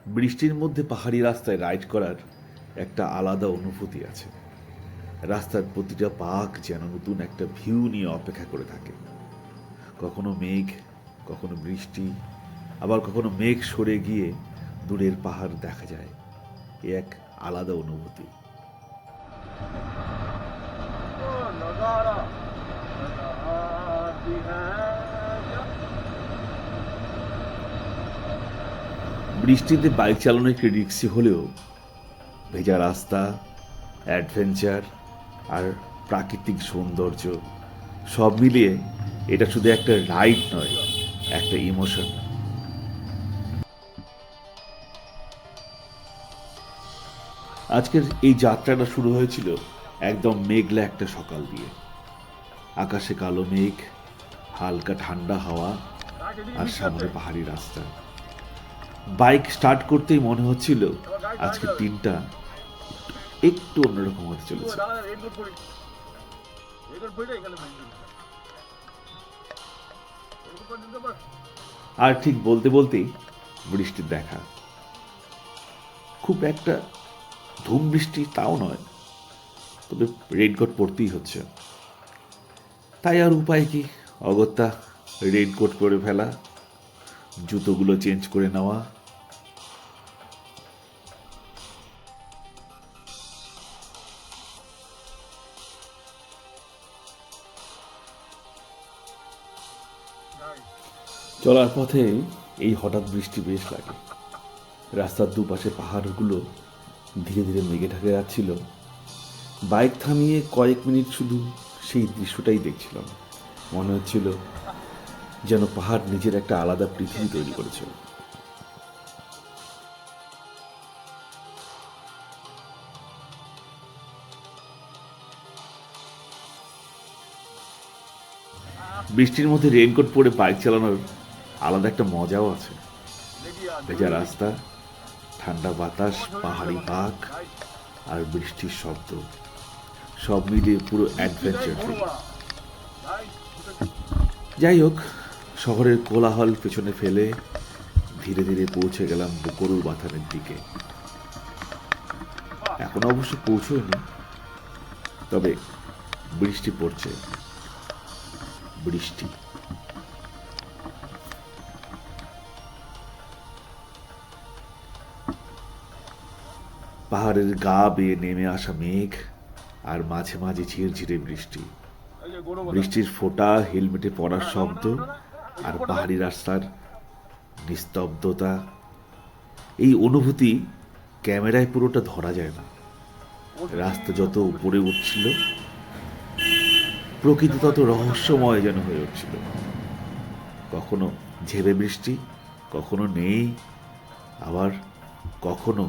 বৃষ্টির মধ্যে পাহাড়ি রাস্তায় রাইড করার একটা আলাদা অনুভূতি আছে। রাস্তার প্রতিটা পাক যেন নতুন একটা ভিউ নিয়ে অপেক্ষা করে থাকে। কখনো মেঘ, কখনো বৃষ্টি, আবার কখনো মেঘ সরে গিয়ে দূরের পাহাড় দেখা যায়। এ এক আলাদা অনুভূতি। বৃষ্টিতে বাইক চালানো একটু রিস্কি হলেও ভেজা রাস্তা, অ্যাডভেঞ্চার আর প্রাকৃতিক সৌন্দর্য সব মিলিয়ে এটা শুধু একটা রাইড নয়, একটা ইমোশন। আজকের এই যাত্রাটা শুরু হয়েছিল একদম মেঘলা একটা সকাল দিয়ে। আকাশে কালো মেঘ, হালকা ঠান্ডা হাওয়া আর সামনে পাহাড়ি রাস্তা। বাইক স্টার্ট করতেই মনে হচ্ছিল আজকের দিনটা একটু অন্যরকম হতে চলেছে। আর ঠিক বলতে বলতেই বৃষ্টির দেখা। খুব একটা ধুম বৃষ্টি তাও নয়, তবে রেইনকোট পরতেই হচ্ছে। তাই আর উপায় কি, অগত্যা রেইনকোট পরে ফেলা, জুতোগুলো চেঞ্জ করে নেওয়া। চলার পথে এই হঠাৎ বৃষ্টি বেশ লাগে। রাস্তার দুপাশে পাহাড়গুলো ধীরে ধীরে মেঘে ঢাকে যাচ্ছিল। বাইক থামিয়ে কয়েক মিনিট শুধু সেই দৃশ্যটাই দেখছিলাম। মনে হচ্ছিল যেন পাহাড় নিজের একটা আলাদা পৃথিবী তৈরি করেছে। বৃষ্টির মধ্যে রেইনকোট পরে বাইক চালানোর আলাদা একটা মজাও আছে। ভেজা রাস্তা, ঠান্ডা বাতাস, পাহাড়ি বাঁক আর বৃষ্টির শব্দ সব মিলিয়ে পুরো অ্যাডভেঞ্চার। যাই হোক, শহরের কোলাহল পেছনে ফেলে ধীরে ধীরে পৌঁছে গেলাম গরুর বাথানের দিকে। এখন অবশ্য পৌঁছয়নি, তবে বৃষ্টি পড়ছে। বৃষ্টি পাহাড়ের গা বেয়ে নেমে আসা মেঘ আর মাঝে মাঝে ঝিরঝিরে বৃষ্টি। বৃষ্টির ফোঁটা, হেলমেটে পড়ার শব্দ আর পাহাড়ি রাস্তার নিস্তব্ধতা, এই অনুভূতি ক্যামেরায় পুরোটা ধরা যায় না। রাস্তা যত উপরে উঠছিল, প্রকৃতি তত রহস্যময় যেন হয়ে উঠছিল। কখনো ঝেড়ে বৃষ্টি, কখনো নেই, আবার কখনো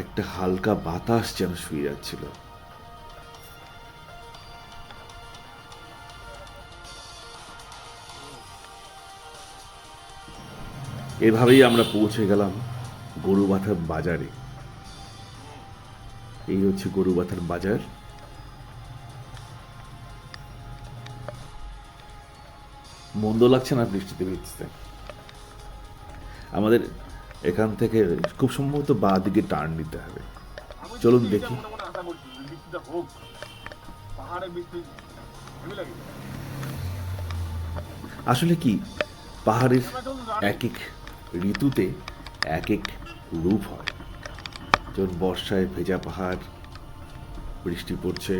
একটা হালকা বাতাস যেন শুয়ে যাচ্ছিল। এভাবেই আমরা পৌঁছে গেলাম গরুবাথান বাজারে। এই হচ্ছে গরুবাথান বাজার। মন্দ লাগছে না বৃষ্টিতে ভিজতে। আমাদের এখান থেকে খুব সম্ভবত বাঁ দিকে টার্ন নিতে হবে। চলুন দেখি। আসলে কি, পাহাড়ের এক এক ঋতুতে এক এক রূপ হয়। যেমন বর্ষায় ভেজা পাহাড়, বৃষ্টি পড়ছে,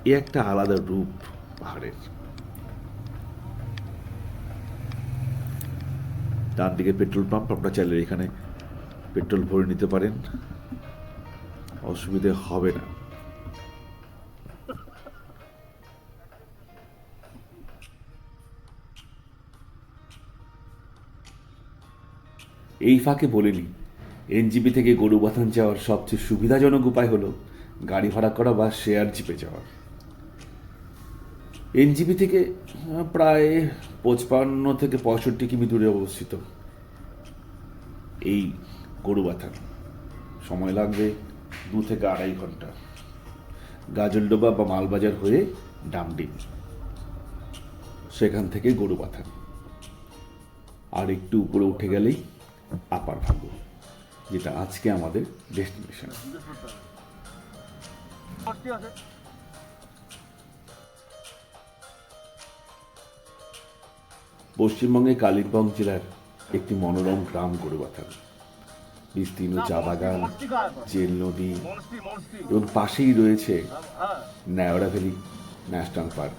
এ একটা আলাদা রূপ পাহাড়ের। ডান দিকে পেট্রোল পাম্প, আপনারা চাইলে এখানে পেট্রোল ভরে নিতে পারেন, অসুবিধে হবে না। এই ফাঁকে বলে নিই, এনজিপি থেকে গরুবাথান যাওয়ার সবচেয়ে সুবিধাজনক উপায় হলো গাড়ি ভাড়া করা বা শেয়ার জিপে যাওয়া। এনজিপি থেকে প্রায় 55 থেকে 65 কিমি দূরে অবস্থিত এই গরুবাথান। সময় লাগবে 2 থেকে 2.5 ঘন্টা। গাজলডোবা বা মালবাজার হয়ে ডামডিং, সেখান থেকে গরুবাথান। আর একটু উপরে উঠে গেলেই আপার ভাগ্য, যেটা আজকে আমাদের ডেস্টিনেশন। পশ্চিমবঙ্গের কালিম্পং জেলার একটি মনোরম গ্রাম গরুবাথান। বিস্তীর্ণ চা বাগান, জেল নদী এবং পাশেই রয়েছে নায়োরা ভ্যালি ন্যাশনাল পার্ক।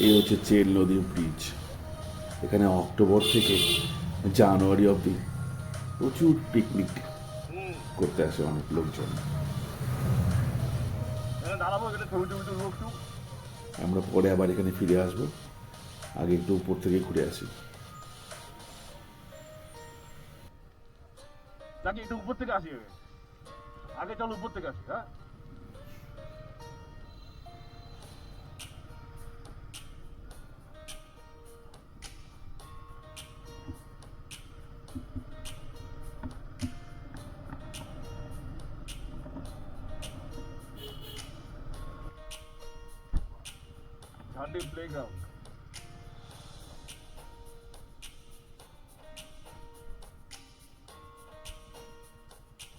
এই হচ্ছে চেল নদীর ব্রিজ। এখানে অক্টোবর থেকে জানুয়ারি অবধি প্রচুর পিকনিক করতে আসে অনেক লোকজন। আমরা পরে আবার এখানে ফিরে আসবো, আগে একটু উপর থেকে ঘুরে আসি। একটু উপর থেকে আসি, আগে চলো উপর থেকে আসি। হ্যাঁ, ঝান্ডি প্লেগ্রাউন্ড।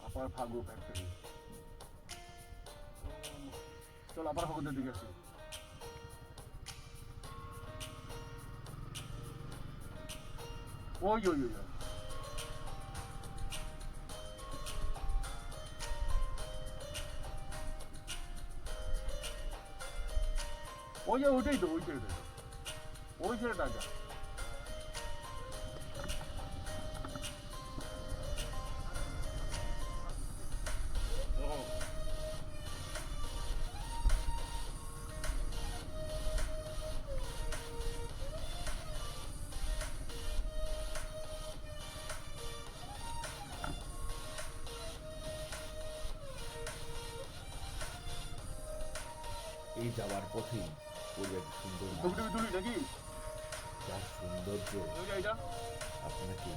আপার ফাগু ফ্যাক্টরি। চল আপার ফাগুদের দিকে আসি। ওই ওই ওই ওই যে ওইটাই তো, ওই ছেলেটা, ওই ছেলেটা যা। এই যাওয়ার পথেই পরিবেশ সুন্দর, ছবিটা তুলি নাকি? যার সৌন্দর্য এইটা আপনাকে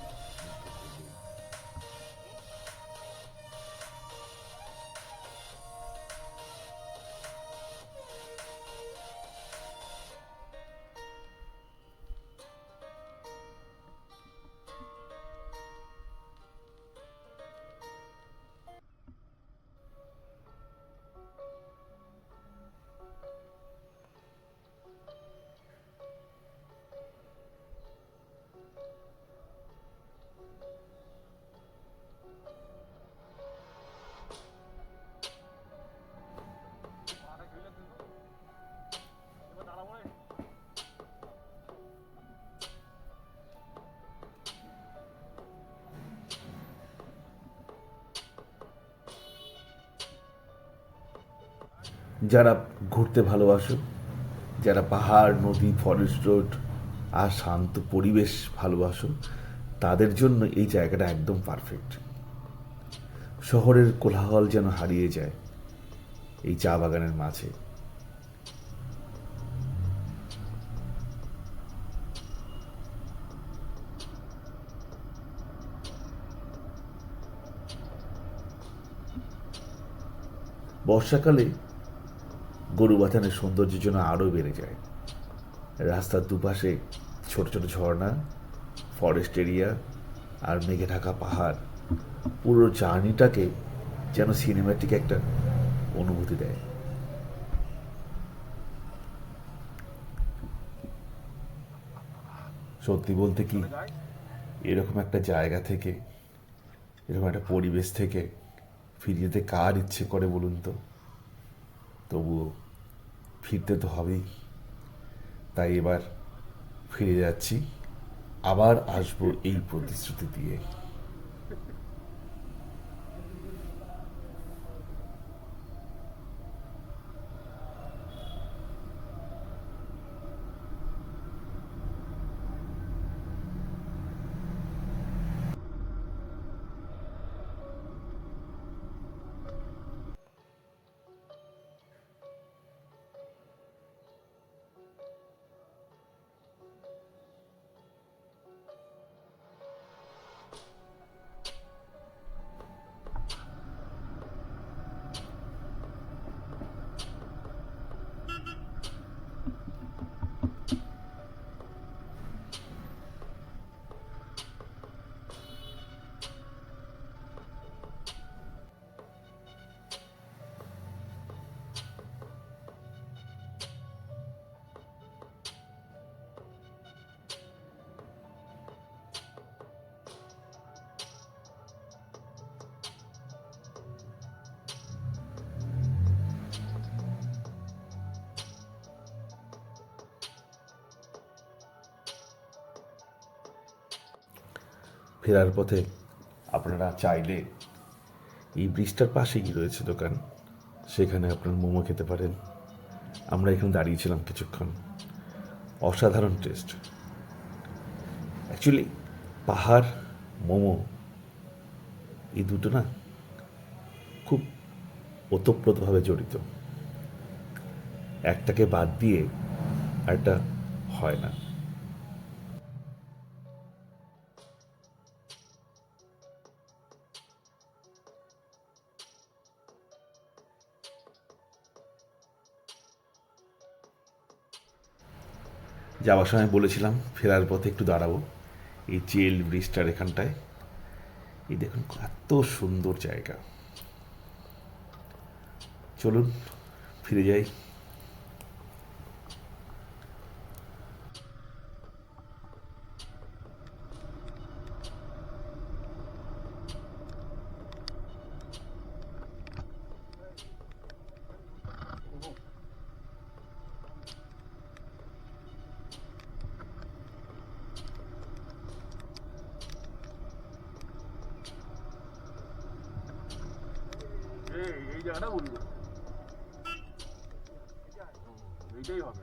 যারা ঘুরতে ভালোবাসো, যারা পাহাড়, নদী, ফরেস্ট রোড আর শান্ত পরিবেশ ভালোবাসো, তাদের জন্য এই জায়গাটা একদম পারফেক্ট। শহরের কোলাহল যেন হারিয়ে যায় এই চা বাগানের মাঝে। বর্ষাকালে গরুবাথানের সৌন্দর্যের জন্য আরও বেড়ে যায়। রাস্তার দুপাশে ছোট ছোট ঝর্ণা, ফরেস্ট এরিয়া আর মেঘে ঢাকা পাহাড় পুরো জার্নিটাকে যেন সিনেম্যাটিক একটা অনুভূতি দেয়। সত্যি বলতে কি, এরকম একটা জায়গা থেকে, এরকম একটা পরিবেশ থেকে ফিরে যেতে কার ইচ্ছে করে বলুন তো? তবুও ফিরতে তো হবেই। তাই এবার ফিরে যাচ্ছি, আবার আসবো এই প্রতিশ্রুতি দিয়ে। ফেরার পথে আপনারা চাইলে এই ব্রিজটার পাশেই রয়েছে দোকান, সেখানে আপনার মোমো খেতে পারেন। আমরা এখানে দাঁড়িয়েছিলাম কিছুক্ষণ, অসাধারণ টেস্ট। অ্যাকচুয়ালি পাহাড়, মোমো এই দুটো না খুব ওতপ্রোতভাবে জড়িত, একটাকে বাদ দিয়ে আরেকটা হয় না। যাওয়ার সময় বলেছিলাম ফেরার পথে একটু দাঁড়াবো এই জেল ব্রিজটার এখানটায়। এই দেখুন এত সুন্দর জায়গা। চলুন ফিরে যাই। এই জায়গাটা বলবো, এইটাই হবে।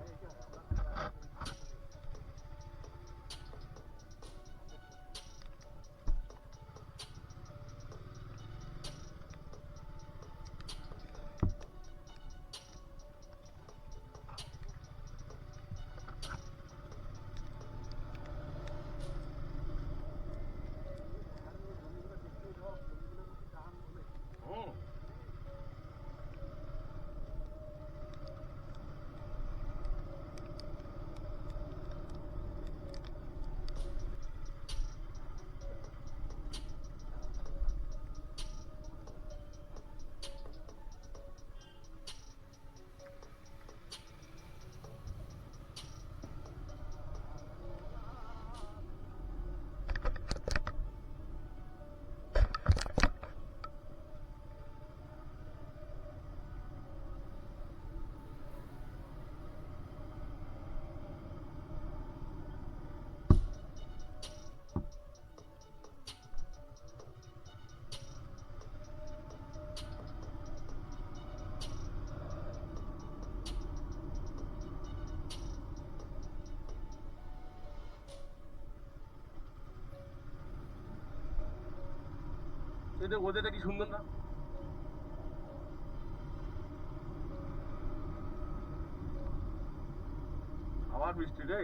এটা ওদেরটা কি সুন্দর না? আবার বৃষ্টি রে।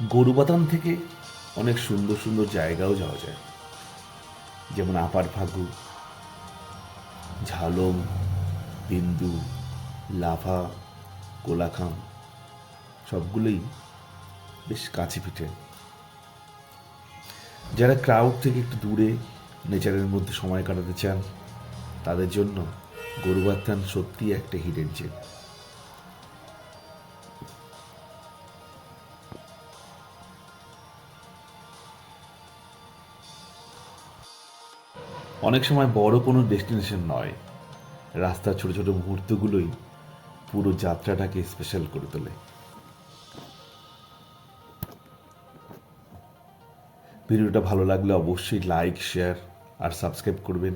গরুবাতান থেকে অনেক সুন্দর সুন্দর জায়গাও যাওয়া যায়, যেমন আপার ফাগু, ঝালং, বিন্দু, লাভা, কোলাখাম, সবগুলোই বেশ কাছে পিঠে। যারা ক্রাউড থেকে একটু দূরে নেচারের মধ্যে সময় কাটাতে চান, তাদের জন্য গরুবাতান সত্যি একটা হিডেন জেম। অনেক সময় বড় কোনো ডেস্টিনেশন নয়, রাস্তার ছোট ছোট মুহূর্তগুলোই পুরো যাত্রাটাকে স্পেশাল করে তোলে। ভিডিওটা ভালো লাগলে অবশ্যই লাইক, শেয়ার আর সাবস্ক্রাইব করবেন।